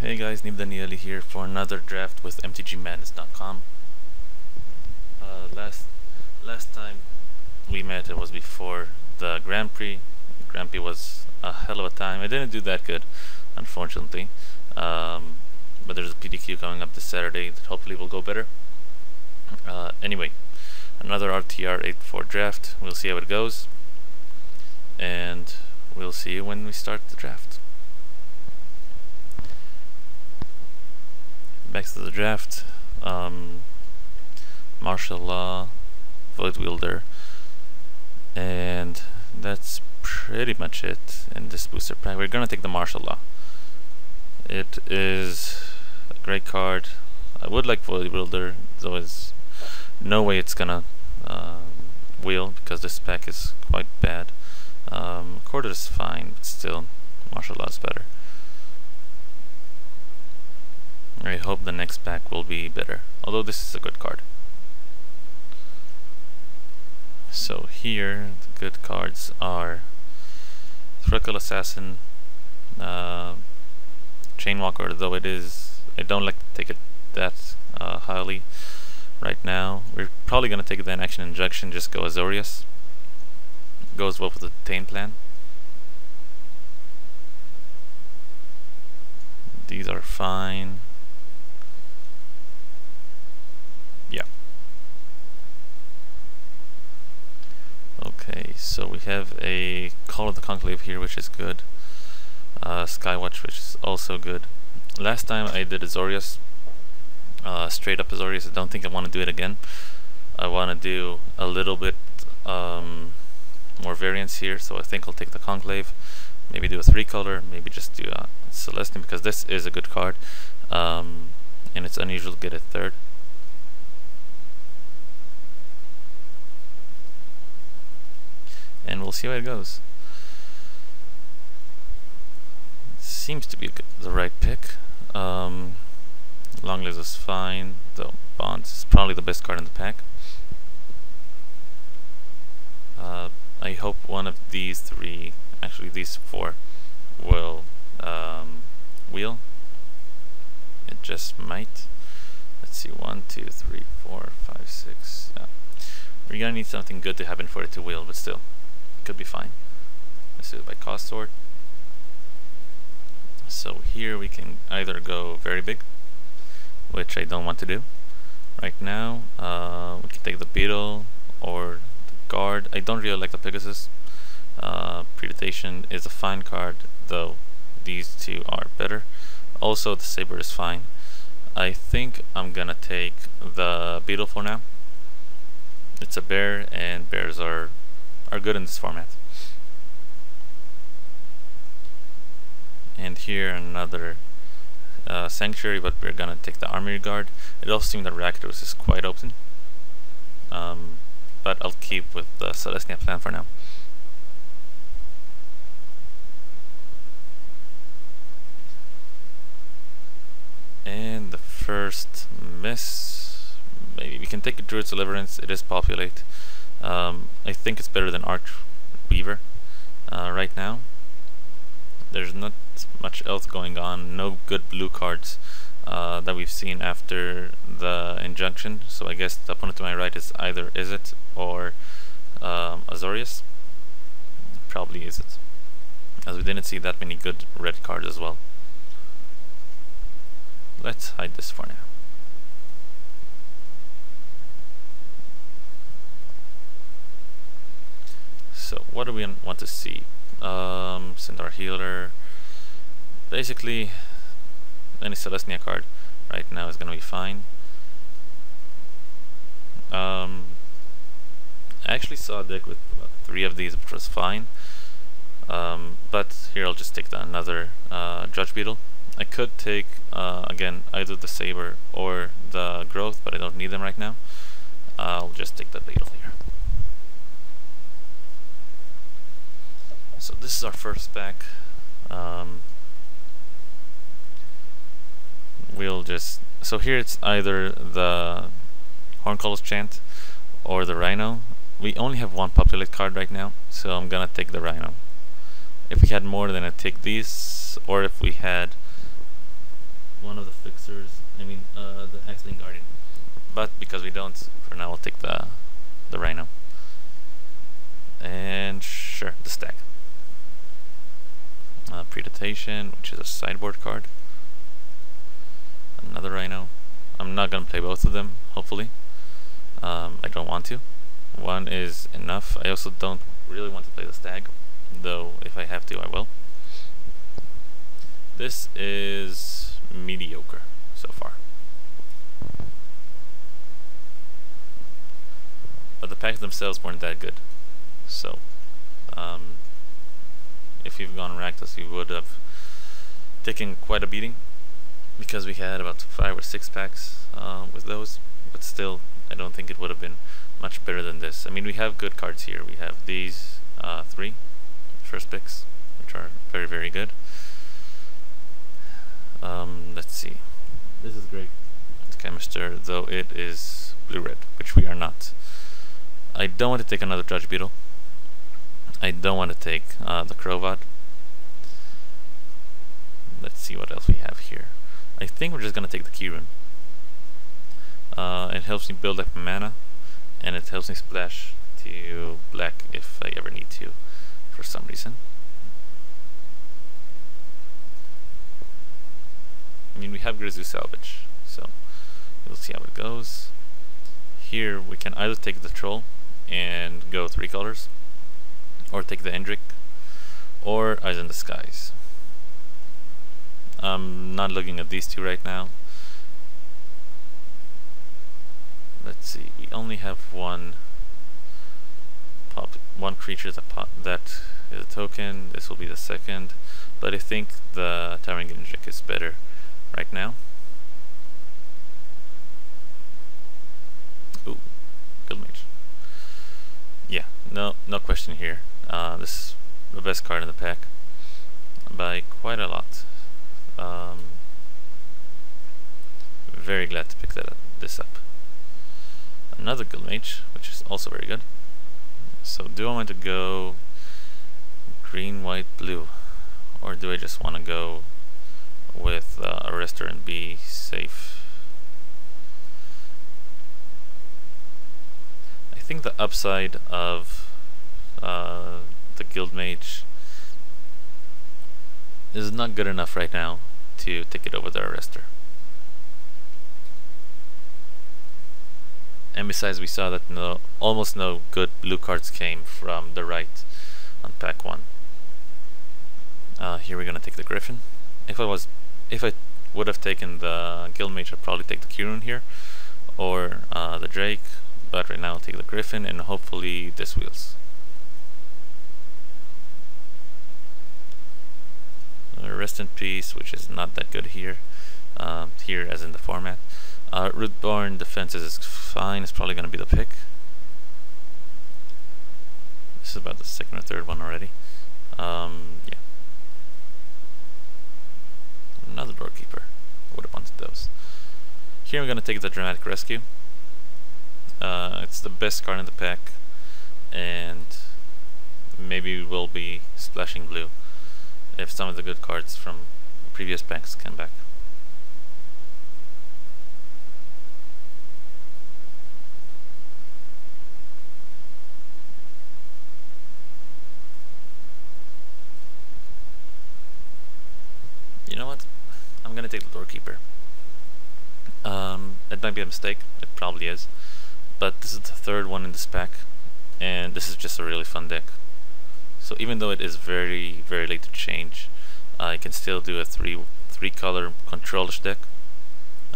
Hey guys, Nib Danieli here for another draft with MTGmadness.com. Last time we met, it was before the Grand Prix. Grand Prix was a hell of a time. I didn't do that good, unfortunately. But there's a PDQ coming up this Saturday that hopefully will go better. Anyway, another RTR 8-4 draft. We'll see how it goes, and we'll see you when we start the draft. Back to the draft. Martial Law, Void Wielder, and that's pretty much it in this booster pack. We're gonna take the Martial Law. It is a great card. I would like Void Wielder, though there's no way it's gonna wheel because this pack is quite bad. Quarter is fine, but still, Martial Law is better. I hope the next pack will be better, although this is a good card. So here, the good cards are Threckle Assassin, Chainwalker, though I don't like to take it that highly right now. We're probably going to take the Inaction Injection, just go Azorius. Goes well with the Tame Plan. These are fine. Yeah. Okay, so we have a Call of the Conclave here, which is good. Skywatch, which is also good. Last time I did Azorius, straight up Azorius. I don't think I want to do it again. I want to do a little bit more variants here, so I think I'll take the Conclave. Maybe do a 3-color, maybe just do a Celestion, because this is a good card, and it's unusual to get a third. And we'll see how it goes. Seems to be the right pick. Longlives is fine, though Bonds is probably the best card in the pack. I hope one of these three, actually these four, will wheel. It just might. Let's see, 1, 2, 3, 4, 5, 6. Yeah. We're gonna need something good to happen for it to wheel, but still. Could be fine. Let's do it by Cost Sort. So here we can either go very big, which I don't want to do right now. We can take the Beetle or the Guard. I don't really like the Pegasus. Predatation is a fine card, though these two are better. Also, the Saber is fine. I think I'm gonna take the Beetle for now. It's a bear, and bears are good in this format. And here another Sanctuary, but we're gonna take the Armory Guard. It also seems that Rakdos is quite open, but I'll keep with the Celestia plan for now. And the first miss, maybe we can take a Druid's Deliverance. It is Populate. I think it's better than Archweaver right now. There's not much else going on, no good blue cards that we've seen after the Injunction, so I guess the opponent to my right is either Izzet or Azorius. Probably Izzet, as we didn't see that many good red cards as well. Let's hide this for now. So what do we want to see? Centaur Healer. Basically, any Celestia card right now is going to be fine. I actually saw a deck with about 3 of these, which was fine. But here I'll just take another Judge Beetle. I could take, again, either the Saber or the Growth, but I don't need them right now. I'll just take the Beetle here. So this is our first pack. So here it's either the Horncall's Chant or the Rhino. We only have one Populate card right now, so I'm gonna take the Rhino. If we had more, then I'd take these, or if we had one of the fixers. I mean, the X-Wing Guardian. But because we don't, for now, I'll take the Rhino. And sure, the Stag. Predation, which is a sideboard card. Another Rhino. I'm not gonna play both of them, hopefully. I don't want to. One is enough. I also don't really want to play the Stag, though if I have to, I will. This is mediocre so far. But the packs themselves weren't that good. So, if you've gone Rakdos, you would have taken quite a beating, because we had about 5 or 6 packs with those, but still, I don't think it would have been much better than this. I mean, we have good cards here. We have these 3 first picks, which are very, very good. Let's see. This is great. It's Chemister, though it is blue-red, which we are not. I don't want to take another Judge Beetle. I don't want to take the Crovad. Let's see what else we have here. I think we're just going to take the Kirun. It helps me build up mana, and it helps me splash to black if I ever need to, for some reason. I mean, we have Grizzly Salvage, so we'll see how it goes. Here we can either take the Troll and go 3 colors, or take the Hendrik, or Eyes in the Skies. I'm not looking at these 2 right now. Let's see, we only have one creature that is a token. This will be the second, but I think the Towering Hendrik is better right now. Ooh, Guildmage. Yeah, no question here. This is the best card in the pack by quite a lot. Very glad to pick this up. Another Guildmage, which is also very good. So do I want to go green, white, blue, or do I just want to go with Arrestor and be safe? I think the upside of the Guildmage is not good enough right now to take it over the Arrestor. And besides, we saw that almost no good blue cards came from the right on pack 1. Here we're gonna take the Griffin. If I would have taken the Guildmage, I'd probably take the Kirun here, or the Drake. But right now I'll take the Griffin, and hopefully this wheels. Rest in Peace, which is not that good here. Here as in the format. Rootborn Defenses is fine. It's probably going to be the pick. This is about the 2nd or 3rd one already. Yeah. Another Doorkeeper. Would have wanted those. Here I'm going to take the Dramatic Rescue. It's the best card in the pack, and maybe we'll be splashing blue if some of the good cards from previous packs come back. You know what? I'm gonna take the Doorkeeper. It might be a mistake, it probably is, but this is the 3rd one in this pack, and this is just a really fun deck. So even though it is very, very late to change, I can still do a three color control-ish deck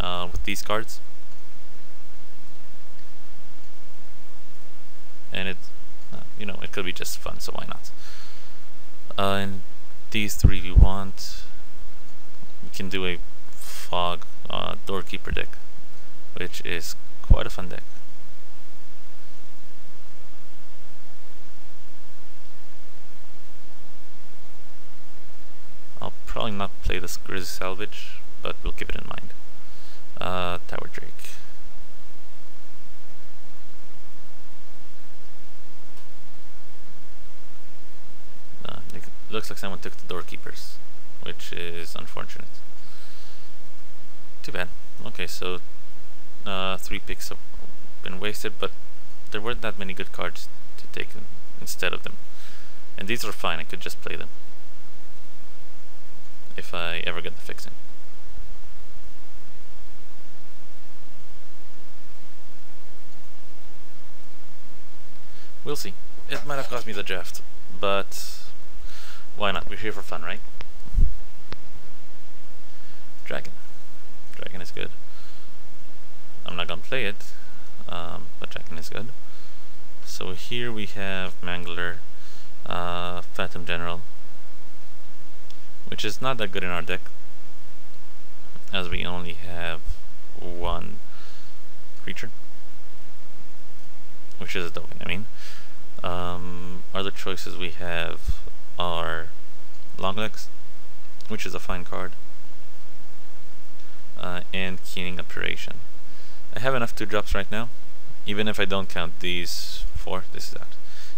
with these cards. And it, you know, it could be just fun, so why not? And these 3 we want. We can do a Fog Doorkeeper deck, which is quite a fun deck. I'll probably not play this Grizzly Salvage, but we'll keep it in mind. Tower Drake. It looks like someone took the Doorkeepers, which is unfortunate. Too bad. Okay, so 3 picks have been wasted, but there weren't that many good cards to take instead of them. And these are fine, I could just play them if I ever get the fixing. We'll see. It might have cost me the draft, but why not? We're here for fun, right? Dragon. Dragon is good. I'm not gonna play it, but Dragon is good. So here we have Mangler, Phantom General, which is not that good in our deck, as we only have 1 creature, which is a token, I mean. Other choices we have are Longlegs, which is a fine card, and Keening Operation. I have enough 2-drops right now, even if I don't count these 4. This is out.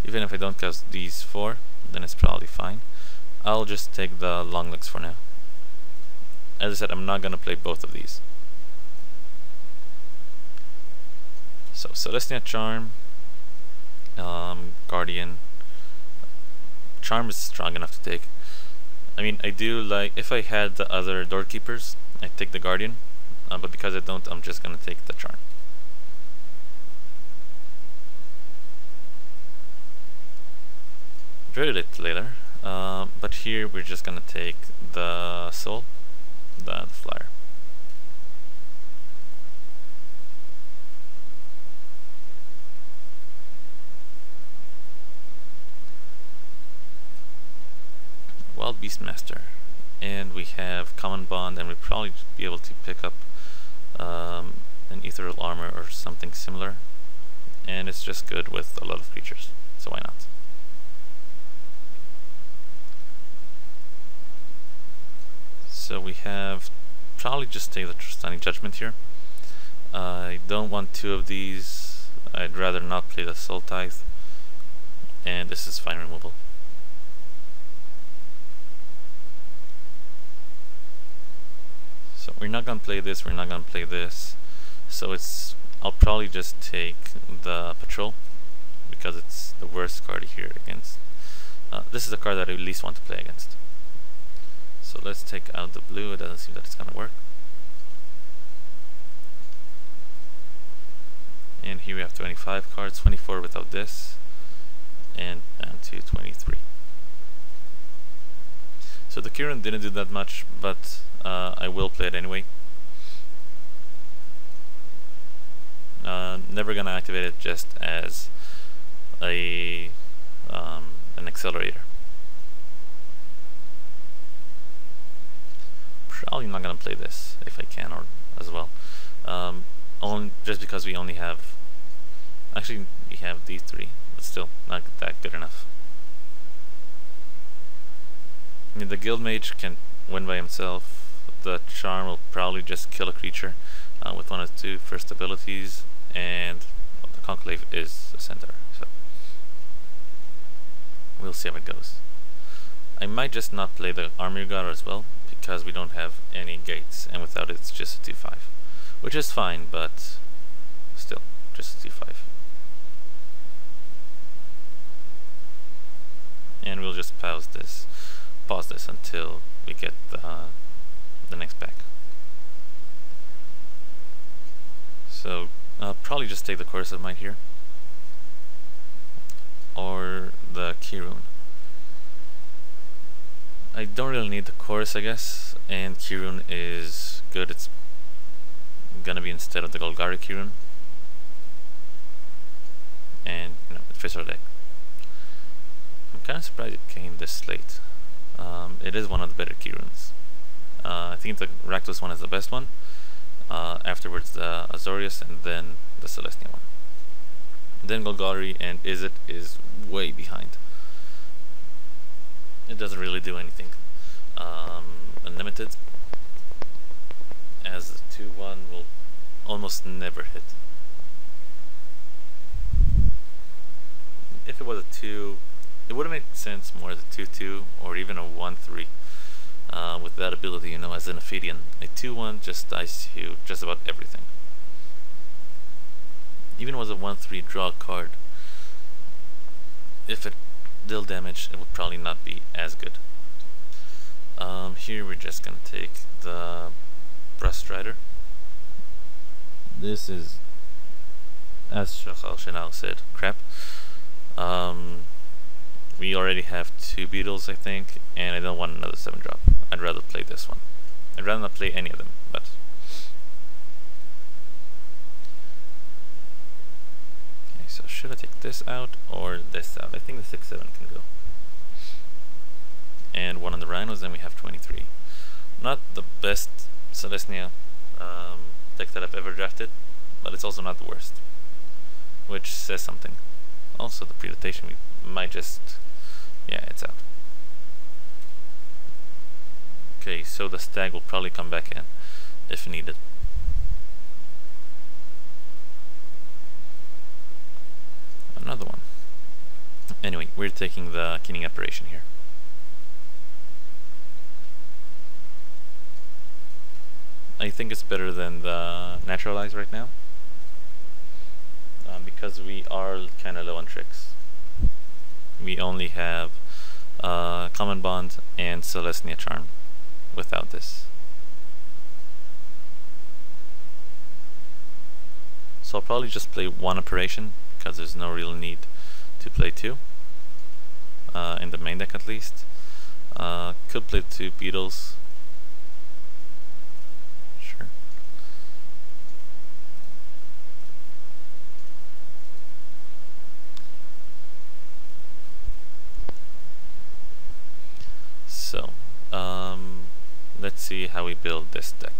Even if I don't count these 4, then it's probably fine. I'll just take the Longlegs for now. As I said, I'm not gonna play both of these. So Celestia Charm, Guardian. Charm is strong enough to take. I mean, I do like, if I had the other Doorkeepers, I'd take the Guardian, but because I don't, I'm just gonna take the Charm. Very little later, but here we're just gonna take the Soul, the Flyer. Wild Beastmaster, and we have Common Bond, and we'll probably be able to pick up an Ethereal Armor or something similar, and it's just good with a lot of creatures, so why not? So we have probably just take the Stunning Judgment here. I don't want 2 of these. I'd rather not play the Soul Tithe, and this is fine removal. So we're not gonna play this, we're not gonna play this. So I'll probably just take the Patrol, because it's the worst card here against. This is the card that I least want to play against. So let's take out the blue. It doesn't seem that it's gonna work. And here we have 25 cards, 24 without this, and down to 23. So the Kirin didn't do that much, but I will play it anyway. Never gonna activate it just as an accelerator. Probably not gonna play this if I can, or as well. Only just because we only have. Actually, we have these 3, but still not that good enough. I mean, the Guildmage can win by himself. The Charm will probably just kill a creature with 1 of 2 first abilities, and the Conclave is a centaur, so we'll see how it goes. I might just not play the Armor God as well, because we don't have any gates, and without it it's just a 2/5, which is fine, but still, just a 2/5. And we'll just pause this until we get the next pack. So I'll probably just take the Chorus of Might here, or the Kirun. I don't really need the Chorus, I guess, and Kirun is good. It's gonna be instead of the Golgari Kirun, and you know, it fits our deck. I'm kind of surprised it came this late. It is one of the better Kiruns. I think the Rakdos one is the best one. Afterwards the Azorius, and then the Celestia one. Then Golgari and Izzet is way behind. It doesn't really do anything. Unlimited, as the 2/1 will almost never hit. If it was a 2, it would have made sense more as a 2/2 or even a 1/3. with that ability, you know, as an Ophidian. A 2-1 just dies you just about everything. Even with a 1-3 draw card, if it deal damage, it would probably not be as good. Here we're just gonna take the Breast Rider. This is, as Shachal Shenal said, crap. We already have 2 beetles, I think, and I don't want another 7-drop. I'd rather play this one. I'd rather not play any of them, but... Okay, so should I take this out or this out? I think the 6-7 can go. And 1 on the Rhinos, then we have 23. Not the best Selesnya deck that I've ever drafted, but it's also not the worst, which says something. Also, the Predation, we might just... yeah, it's out. Okay, so the Stag will probably come back in if needed. Another one. Anyway, we're taking the Keening Apparition here. I think it's better than the Naturalize right now, because we are kind of low on tricks. We only have Common Bond and Selesnya Charm without this. So I'll probably just play 1 Operation, because there's no real need to play 2, in the main deck at least. Could play 2 Beetles. Sure. So, let's see how we build this deck.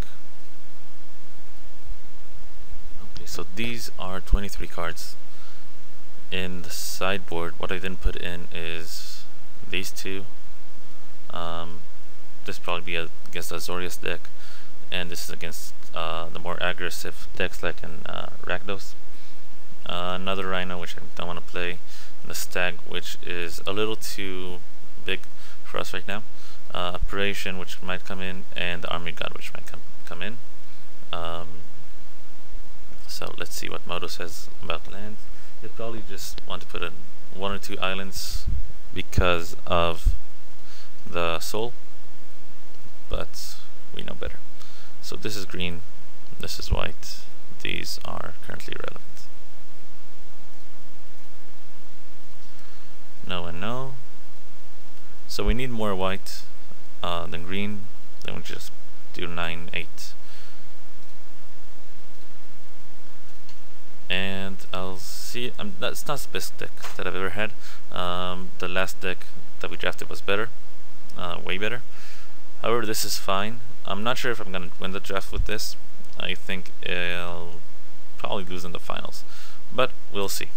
Okay, so these are 23 cards. In the sideboard, what I didn't put in is these 2. This probably be against the Azorius deck, and this is against the more aggressive decks like in Rakdos. Another Rhino, which I don't want to play. The Stag, which is a little too big for us right now. Operation, which might come in, and the Army God, which might come in. So let's see what Moto says about lands. He'll probably just want to put in 1 or 2 islands because of the Soul, but we know better. So this is green, this is white. These are currently irrelevant. No and no. So we need more white than green. Then we just do 9, 8. And I'll see. That's not the best deck that I've ever had. The last deck that we drafted was better, way better. However, this is fine. I'm not sure if I'm gonna win the draft with this. I think I'll probably lose in the finals, but we'll see.